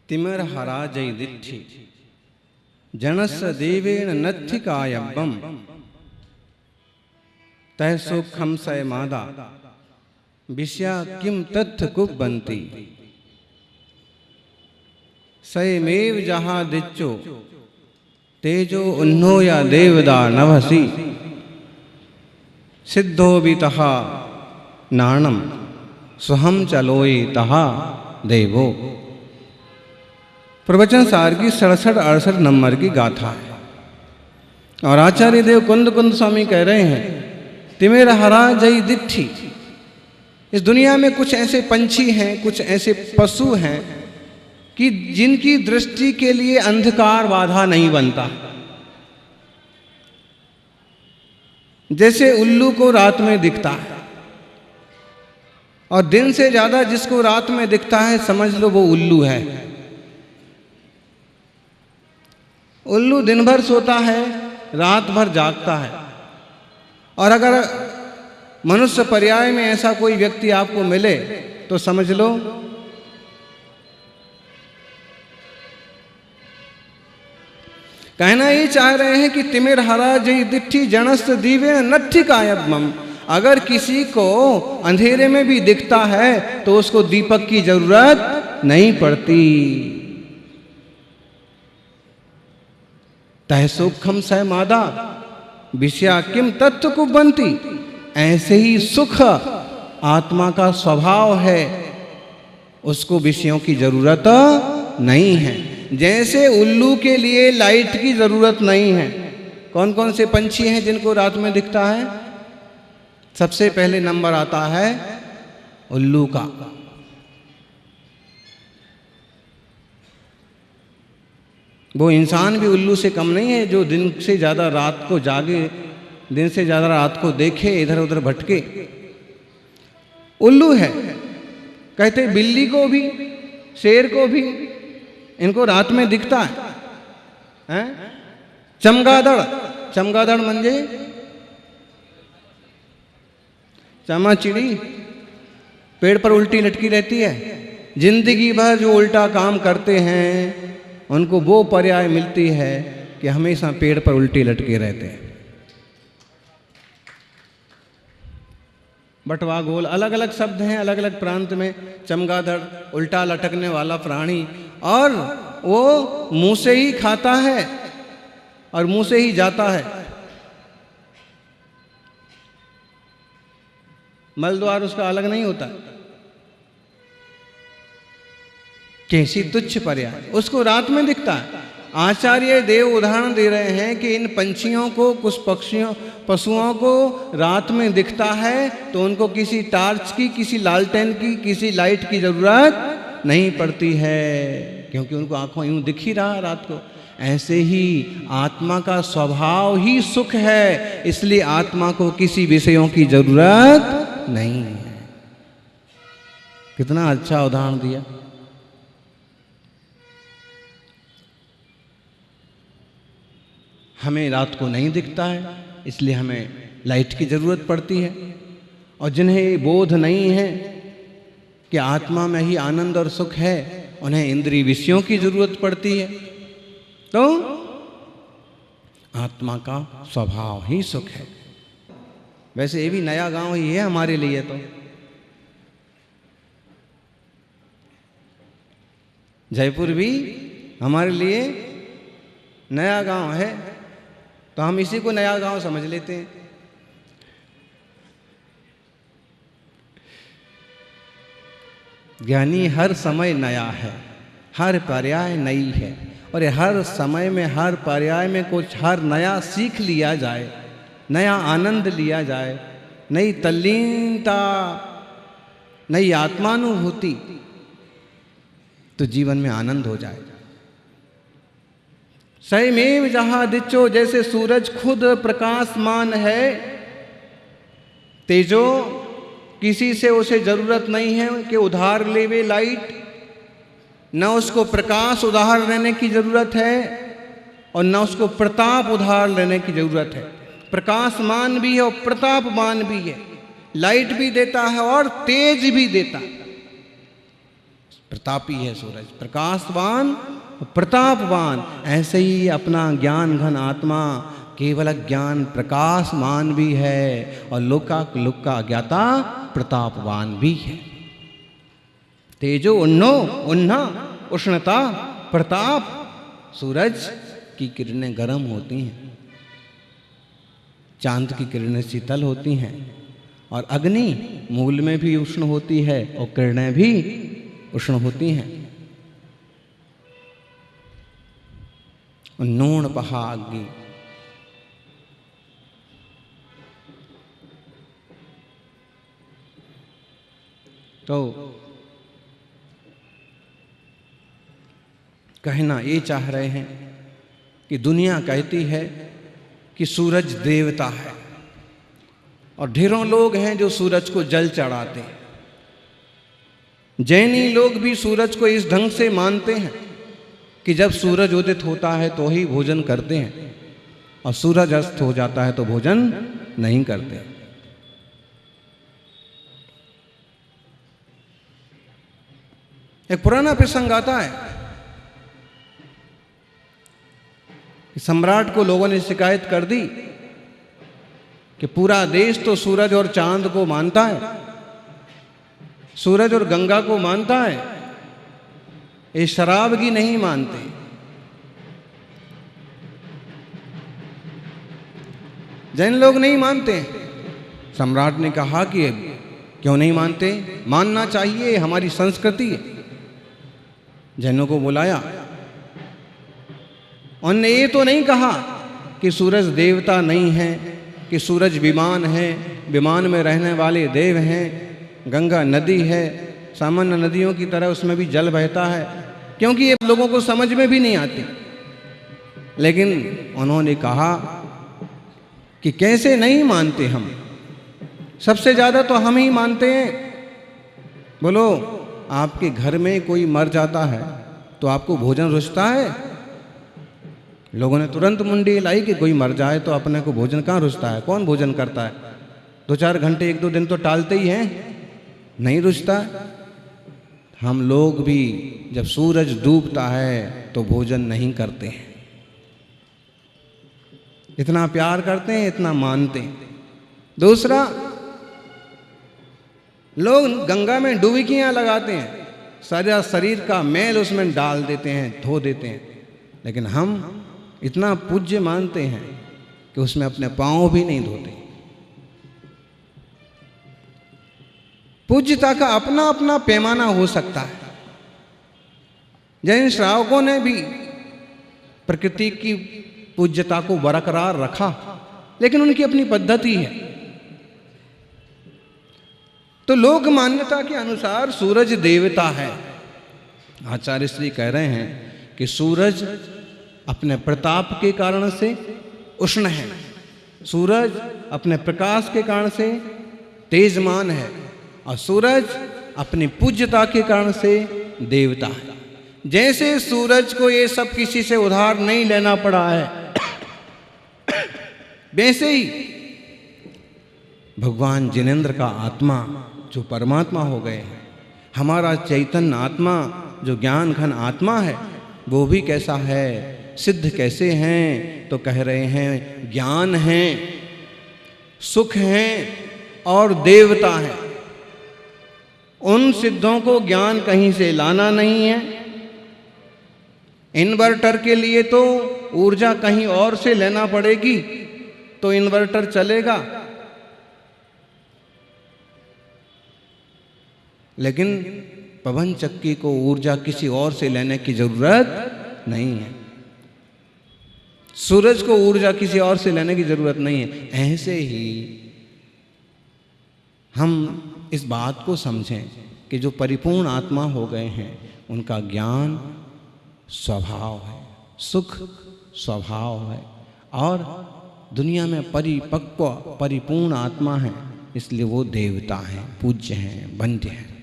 तिमिरहरा जय दिट्ठी जनस्य देवेन नत्थि कायब्बम तह सुखम सय मादा विषया किम तत्थ कुब्बंती सयमेव जहा दिच्चो तेजो उन्नो या देवदा नभसी सिद्धो भी तहा नाणम स्वहम चलोई तहा देवो। प्रवचन सार की 67-68 नंबर की गाथा है और आचार्य देव कुंद कुंद स्वामी कह रहे हैं तिमिरहरा जय दिट्ठी। इस दुनिया में कुछ ऐसे पंछी हैं, कुछ ऐसे पशु हैं कि जिनकी दृष्टि के लिए अंधकार बाधा नहीं बनता। जैसे उल्लू को रात में दिखता है और दिन से ज्यादा जिसको रात में दिखता है समझ लो वो उल्लू है। उल्लू दिन भर सोता है, रात भर जागता है। और अगर मनुष्य पर्याय में ऐसा कोई व्यक्ति आपको मिले तो समझ लो कहना ये चाह रहे हैं कि तिमिरहरा जय दिट्ठी जनस्य दीवे नत्थि कायब्बम। अगर किसी को अंधेरे में भी दिखता है तो उसको दीपक की जरूरत नहीं पड़ती। तह सुखम सय मादा विषया किम तत्व कुब्बंती। ऐसे ही सुख आत्मा का स्वभाव है, उसको विषयों की जरूरत नहीं है। जैसे उल्लू के लिए लाइट की जरूरत नहीं है। कौन कौन से पंछी हैं जिनको रात में दिखता है? सबसे पहले नंबर आता है उल्लू का। वो इंसान भी उल्लू से कम नहीं है जो दिन से ज्यादा रात को जागे, दिन से ज्यादा रात को देखे, इधर उधर भटके। उल्लू है। कहते बिल्ली को भी, शेर को भी इनको रात में दिखता है। चमगादड़, चमगादड़ म्हणजे चमाचिड़ी, पेड़ पर उल्टी लटकी रहती है। जिंदगी भर जो उल्टा काम करते हैं उनको वो पर्याय मिलती है कि हमेशा पेड़ पर उल्टी लटके रहते हैं। बटवा गोल अलग अलग शब्द हैं अलग अलग प्रांत में। चमगादड़ उल्टा लटकने वाला प्राणी, और वो मुंह से ही खाता है और मुंह से ही जाता है। मल द्वार उसका अलग नहीं होता। कैसी तुच्छ पर्याय, उसको रात में दिखता है। आचार्य देव उदाहरण दे रहे हैं कि इन पंछियों को, कुछ पक्षियों पशुओं को रात में दिखता है तो उनको किसी टार्च की, किसी लालटेन की, किसी लाइट की जरूरत नहीं पड़ती है, क्योंकि उनको आंखों यूं दिख ही रहा रात को। ऐसे ही आत्मा का स्वभाव ही सुख है, इसलिए आत्मा को किसी विषयों की जरूरत नहीं है। कितना अच्छा उदाहरण दिया। हमें रात को नहीं दिखता है इसलिए हमें लाइट की जरूरत पड़ती है। और जिन्हें बोध नहीं है कि आत्मा में ही आनंद और सुख है, उन्हें इंद्रिय विषयों की जरूरत पड़ती है। तो आत्मा का स्वभाव ही सुख है। वैसे ये भी नया गांव ही है हमारे लिए। तो जयपुर भी हमारे लिए नया गांव है, तो हम इसी को नया गांव समझ लेते हैं। ज्ञानी हर समय नया है, हर पर्याय नई है, और हर समय में, हर पर्याय में कुछ हर नया सीख लिया जाए, नया आनंद लिया जाए, नई तल्लीनता, नई आत्मानुभूति, तो जीवन में आनंद हो जाए। सयमेव जहाँ दिचो, जैसे सूरज खुद प्रकाशमान है, तेजो किसी से उसे जरूरत नहीं है कि उधार लेवे लाइट, न उसको प्रकाश उधार लेने की जरूरत है और न उसको प्रताप उधार लेने की जरूरत है। प्रकाशमान भी है और प्रतापवान भी है, लाइट भी देता है और तेज भी देता है। प्रतापी है सूरज, प्रकाशवान प्रतापवान। ऐसे ही अपना ज्ञान घन आत्मा केवल ज्ञान प्रकाशमान भी है और लोक का अज्ञाता प्रतापवान भी है। तेजो उन्नो उन्ना उष्णता प्रताप। सूरज की किरणें गर्म होती हैं, चांद की किरणें शीतल होती हैं, और अग्नि मूल में भी उष्ण होती है और किरणें भी उष्ण होती हैं। नूण पहागी, तो कहना ये चाह रहे हैं कि दुनिया कहती है कि सूरज देवता है, और ढेरों लोग हैं जो सूरज को जल चढ़ाते हैं। जैनी लोग भी सूरज को इस ढंग से मानते हैं कि जब सूरज उदित होता है तो ही भोजन करते हैं, और सूरज अस्त हो जाता है तो भोजन नहीं करते। एक पुराना प्रसंग आता है कि सम्राट को लोगों ने शिकायत कर दी कि पूरा देश तो सूरज और चांद को मानता है, सूरज और गंगा को मानता है, ये शराब की नहीं मानते। जैन लोग नहीं मानते। सम्राट ने कहा कि क्यों नहीं मानते, मानना चाहिए, हमारी संस्कृति है। जैनों को बुलाया, उन्होंने ये तो नहीं कहा कि सूरज देवता नहीं है, कि सूरज विमान है, विमान में रहने वाले देव हैं, गंगा नदी है, सामान्य नदियों की तरह उसमें भी जल बहता है, क्योंकि ये लोगों को समझ में भी नहीं आती। लेकिन उन्होंने कहा कि कैसे नहीं मानते, हम सबसे ज़्यादा तो हम ही मानते हैं। बोलो, आपके घर में कोई मर जाता है तो आपको भोजन रुचता है? लोगों ने तुरंत मुंडी लाई कि कोई मर जाए तो अपने को भोजन कहाँ रुचता है, कौन भोजन करता है? 2-4 घंटे 1-2 दिन तो टालते ही हैं, नहीं रुचता। हम लोग भी जब सूरज डूबता है तो भोजन नहीं करते हैं, इतना प्यार करते हैं, इतना मानते हैं। दूसरा, लोग गंगा में डुबकियां लगाते हैं, सारा शरीर का मैल उसमें डाल देते हैं, धो देते हैं, लेकिन हम इतना पूज्य मानते हैं कि उसमें अपने पांव भी नहीं धोते। पूज्यता का अपना अपना पैमाना हो सकता है। जैन श्रावकों ने भी प्रकृति की पूज्यता को बरकरार रखा, लेकिन उनकी अपनी पद्धति है। तो लोक मान्यता के अनुसार सूरज देवता है। आचार्य श्री कह रहे हैं कि सूरज अपने प्रताप के कारण से उष्ण है, सूरज अपने प्रकाश के कारण से तेजमान है, और सूरज अपनी पूज्यता के कारण से देवता है। जैसे सूरज को ये सब किसी से उधार नहीं लेना पड़ा है, वैसे ही भगवान जिनेंद्र का आत्मा जो परमात्मा हो गए हैं, हमारा चैतन्य आत्मा जो ज्ञान घन आत्मा है, वो भी कैसा है, सिद्ध कैसे हैं? तो कह रहे हैं ज्ञान है, सुख है और देवता है। उन सिद्धों को ज्ञान कहीं से लाना नहीं है। इन्वर्टर के लिए तो ऊर्जा कहीं और से लेना पड़ेगी तो इन्वर्टर चलेगा, लेकिन पवन चक्की को ऊर्जा किसी और से लेने की जरूरत नहीं है, सूरज को ऊर्जा किसी और से लेने की जरूरत नहीं है। ऐसे ही हम इस बात को समझें कि जो परिपूर्ण आत्मा हो गए हैं, उनका ज्ञान स्वभाव है, सुख स्वभाव है, और दुनिया में परिपक्व परिपूर्ण आत्मा है, इसलिए वो देवता हैं, पूज्य हैं, वंद्य हैं।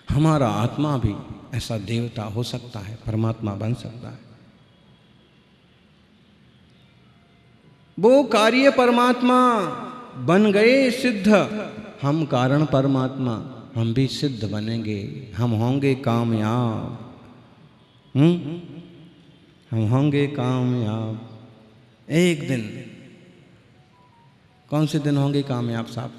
हमारा आत्मा भी ऐसा देवता हो सकता है, परमात्मा बन सकता है। वो कार्य परमात्मा बन गए सिद्ध, हम कारण परमात्मा, हम भी सिद्ध बनेंगे, हम होंगे कामयाब। हम होंगे कामयाब एक दिन। कौन से दिन होंगे कामयाब साहब?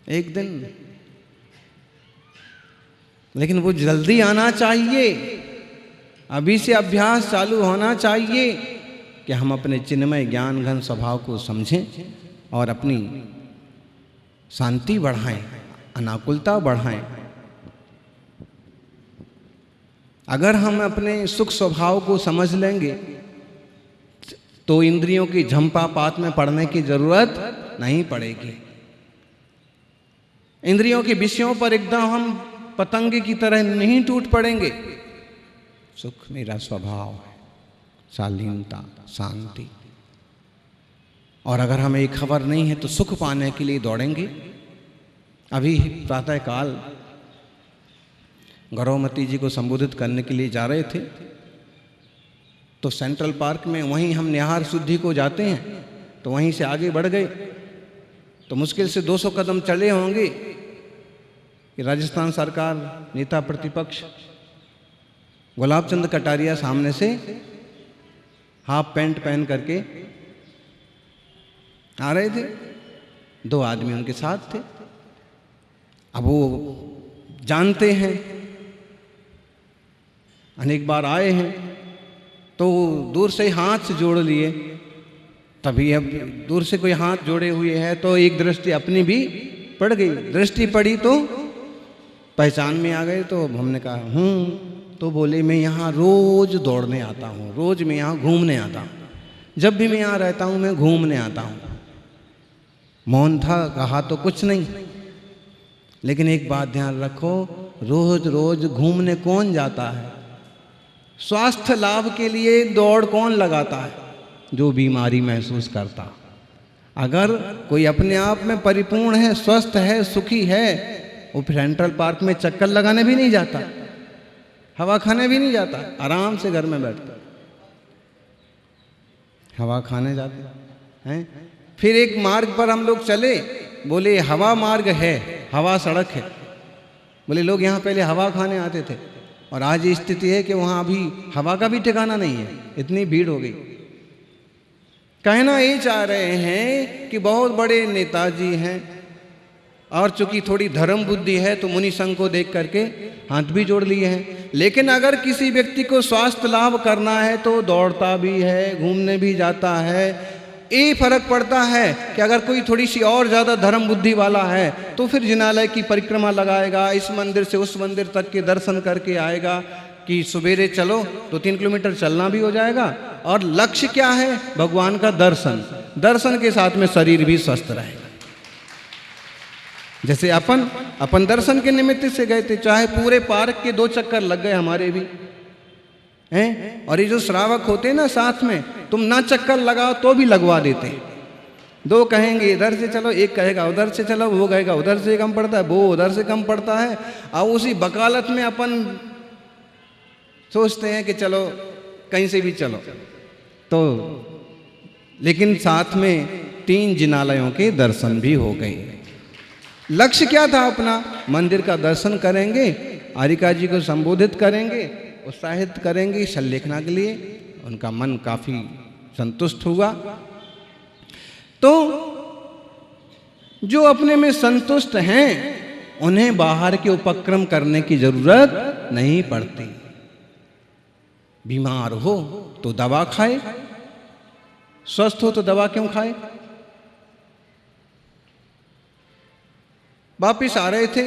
एक दिन। लेकिन वो जल्दी आना चाहिए, अभी से अभ्यास चालू होना चाहिए कि हम अपने चिन्मय ज्ञान घन स्वभाव को समझें और अपनी शांति बढ़ाएं, अनाकुलता बढ़ाएं। अगर हम अपने सुख स्वभाव को समझ लेंगे तो इंद्रियों की झंपापात में पड़ने की जरूरत नहीं पड़ेगी। इंद्रियों के विषयों पर एकदम हम पतंगे की तरह नहीं टूट पड़ेंगे। सुख मेरा स्वभाव है, शालीनता, शांति। और अगर हमें एक खबर नहीं है तो सुख पाने के लिए दौड़ेंगे। अभी प्रातः काल गौरवमती जी को संबोधित करने के लिए जा रहे थे तो सेंट्रल पार्क में, वहीं हम निहार शुद्धि को जाते हैं, तो वहीं से आगे बढ़ गए तो मुश्किल से 200 कदम चले होंगे कि राजस्थान सरकार नेता प्रतिपक्ष गुलाब चंद कटारिया सामने से हाफ पैंट पहन करके आ रहे थे। 2 आदमी उनके साथ थे। अब वो जानते हैं, अनेक बार आए हैं, तो दूर से हाथ से जोड़ लिए। तभी अब दूर से कोई हाथ जोड़े हुए है तो एक दृष्टि अपनी भी पड़ गई। दृष्टि पड़ी तो पहचान में आ गए। तो हमने कहा तो बोले मैं यहाँ रोज दौड़ने आता हूँ, रोज मैं यहाँ घूमने आता हूँ, जब भी मैं यहाँ रहता हूँ मैं घूमने आता हूँ। मौन था, कहा तो कुछ नहीं, लेकिन एक बात ध्यान रखो, रोज रोज घूमने कौन जाता है? स्वास्थ्य लाभ के लिए दौड़ कौन लगाता है? जो बीमारी महसूस करता। अगर कोई अपने आप में परिपूर्ण है, स्वस्थ है, सुखी है, वो सेंट्रल पार्क में चक्कर लगाने भी नहीं जाता, हवा खाने भी नहीं जाता, आराम से घर में बैठता हवा खाने जाते हैं। फिर एक मार्ग पर हम लोग चले, बोले हवा मार्ग है, हवा सड़क है। बोले लोग यहाँ पहले हवा खाने आते थे और आज ये स्थिति है कि वहाँ अभी हवा का भी ठिकाना नहीं है, इतनी भीड़ हो गई। कहना ये चाह रहे हैं कि बहुत बड़े नेताजी हैं और चूंकि थोड़ी धर्म बुद्धि है तो मुनि संघ को देख करके हाथ भी जोड़ लिए हैं। लेकिन अगर किसी व्यक्ति को स्वास्थ्य लाभ करना है तो दौड़ता भी है, घूमने भी जाता है। ये फर्क पड़ता है कि अगर कोई थोड़ी सी और ज़्यादा धर्म बुद्धि वाला है तो फिर जिनालय की परिक्रमा लगाएगा, इस मंदिर से उस मंदिर तक के दर्शन करके आएगा कि सवेरे चलो 2-3 किलोमीटर चलना भी हो जाएगा। और लक्ष्य क्या है? भगवान का दर्शन। दर्शन के साथ में शरीर भी स्वस्थ रहेगा। जैसे अपन दर्शन के निमित्त से गए थे, चाहे पूरे पार्क के 2 चक्कर लग गए हमारे भी हैं। और ये जो श्रावक होते हैं ना साथ में, तुम ना चक्कर लगाओ तो भी लगवा देते हैं। 2 कहेंगे इधर से चलो, एक कहेगा उधर से चलो, वो कहेगा उधर से कम पड़ता है, वो उधर से कम पड़ता है। और उसी वकालत में अपन सोचते हैं कि चलो कहीं से भी चलो। तो लेकिन साथ में 3 जिनालयों के दर्शन भी हो गए। लक्ष्य क्या था अपना? मंदिर का दर्शन करेंगे, आरिका जी को संबोधित करेंगे, उत्साहित करेंगे संलेखना के लिए। उनका मन काफी संतुष्ट हुआ। तो जो अपने में संतुष्ट हैं उन्हें बाहर के उपक्रम करने की जरूरत नहीं पड़ती। बीमार हो तो दवा खाए, स्वस्थ हो तो दवा क्यों खाए? वापिस आ रहे थे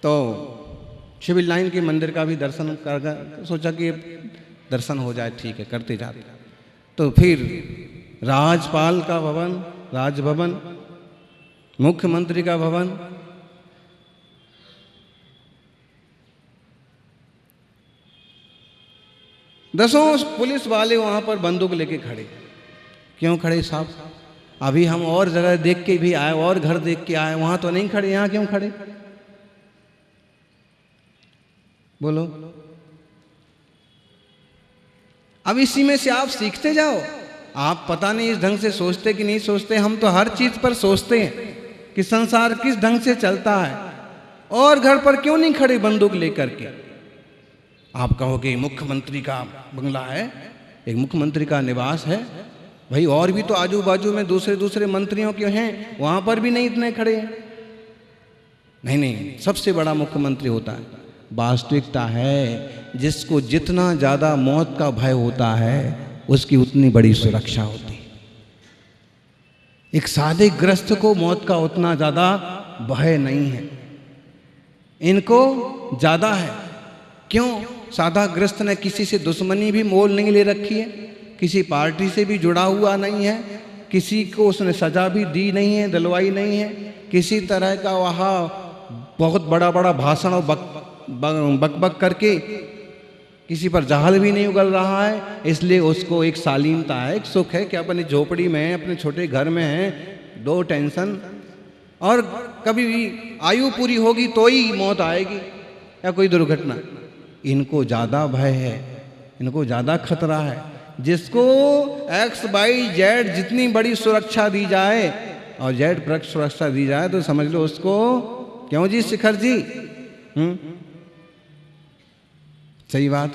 तो सिविल लाइन के मंदिर का भी दर्शन कर सोचा कि दर्शन हो जाए, ठीक है, करते जाते। तो फिर राज्यपाल का भवन, राजभवन, मुख्यमंत्री का भवन, दसों पुलिस वाले वहां पर बंदूक लेके खड़े। क्यों खड़े साहब? अभी हम और जगह देख के भी आए, और घर देख के आए, वहां तो नहीं खड़े, यहां क्यों खड़े? बोलो। अब इसी में से आप सीखते जाओ। आप पता नहीं इस ढंग से सोचते कि नहीं सोचते, हम तो हर चीज पर सोचते हैं कि संसार किस ढंग से चलता है, और घर पर क्यों नहीं खड़े बंदूक लेकर के। आप कहोगे मुख्यमंत्री का बंगला है, एक मुख्यमंत्री का निवास है, भाई और भी तो आजू बाजू में दूसरे दूसरे मंत्रियों के हैं, वहां पर भी नहीं इतने खड़े हैं। नहीं, सबसे बड़ा मुख्यमंत्री होता है। वास्तविकता है जिसको जितना ज्यादा मौत का भय होता है उसकी उतनी बड़ी सुरक्षा होती है। एक सादे ग्रस्त को मौत का उतना ज्यादा भय नहीं है, इनको ज्यादा है। क्यों? सादा ग्रस्त ने किसी से दुश्मनी भी मोल नहीं ले रखी है, किसी पार्टी से भी जुड़ा हुआ नहीं है, किसी को उसने सजा भी दी नहीं है, दिलवाई नहीं है, किसी तरह का वहाँ बहुत बड़ा बड़ा भाषण और बक करके किसी पर जहाल भी नहीं उगल रहा है। इसलिए उसको एक शालीनता है, एक सुख है कि अपनी झोपड़ी में है, अपने छोटे घर में है, दो टेंशन, और कभी भी आयु पूरी होगी तो ही मौत आएगी या कोई दुर्घटना। इनको ज़्यादा भय है, इनको ज़्यादा खतरा है। जिसको XYZ जितनी बड़ी सुरक्षा दी जाए और Z पर सुरक्षा दी जाए तो समझ लो उसको, क्यों जी शिखर जी? सही बात।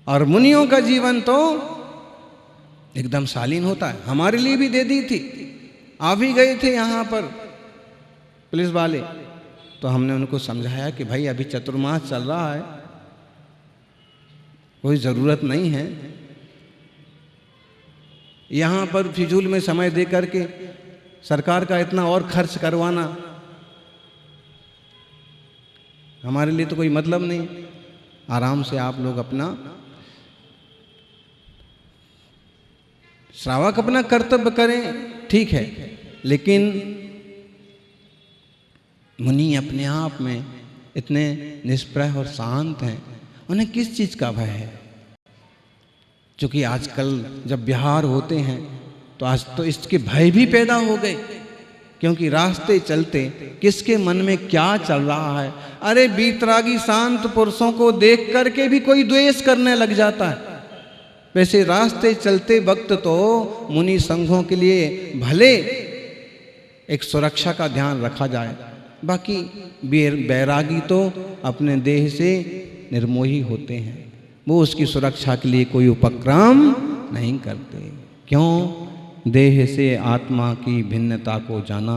और मुनियों का जीवन तो एकदम शालीन होता है। हमारे लिए भी दे दी थी, आ भी गए थे यहाँ पर पुलिस वाले, तो हमने उनको समझाया कि भाई अभी चतुर्मास चल रहा है, कोई ज़रूरत नहीं है यहाँ पर फिजूल में समय दे करके सरकार का इतना और खर्च करवाना, हमारे लिए तो कोई मतलब नहीं। आराम से आप लोग अपना श्रावक अपना कर्तव्य करें, ठीक है, लेकिन मुनि अपने आप में इतने निष्प्रह और शांत हैं, उन्हें किस चीज़ का भय है? क्योंकि आजकल जब विहार होते हैं तो आज तो इसके भय भी पैदा हो गए, क्योंकि रास्ते चलते किसके मन में क्या चल रहा है। अरे बीतरागी शांत पुरुषों को देख करके भी कोई द्वेष करने लग जाता है। वैसे रास्ते चलते वक्त तो मुनि संघों के लिए भले एक सुरक्षा का ध्यान रखा जाए, बाकी बैरागी तो अपने देह से निर्मोही होते हैं, वो उसकी सुरक्षा के लिए कोई उपक्रम नहीं करते। क्यों? देह से आत्मा की भिन्नता को जाना,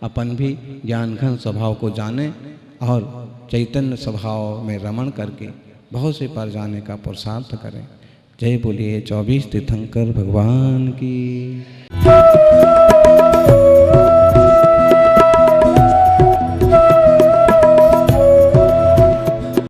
अपन भी ज्ञान घन स्वभाव को जाने और चैतन्य स्वभाव में रमण करके बहुत से पर जाने का पुरुषार्थ करें। जय बोलिए 24 तीर्थंकर भगवान की।